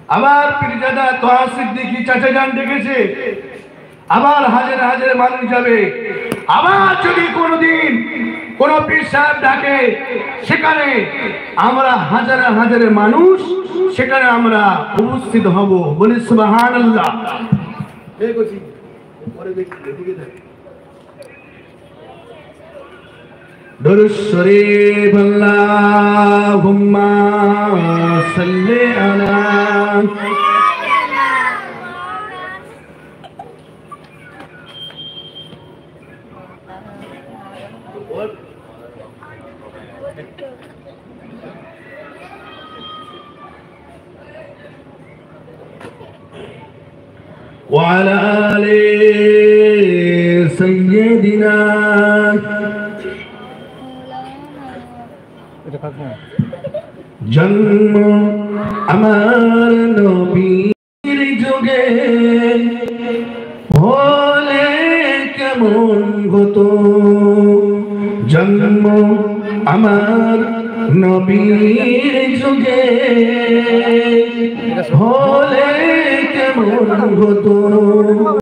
আমার পীরজাদা তোহা সিদ্দিকী চাচা যান ডেকেছে, আবার হাজার হাজার মানুষ যাবে। আবার যদি কোনোদিন কোন পীর সাহেব ডাকে, সেখানে আমরা হাজার হাজার মানুষ সেখানে আমরা উপস্থিত হব। বলি সুবহানাল্লাহ। দুরূদ শরীফ আল্লাহুম্মা সাল্লি আলা وعلى آل سيدنا জন্ম আমার নবীর যুগে হলে কেমন হতো, জন্ম আমার নবীর যুগে হলে কেমন হতো।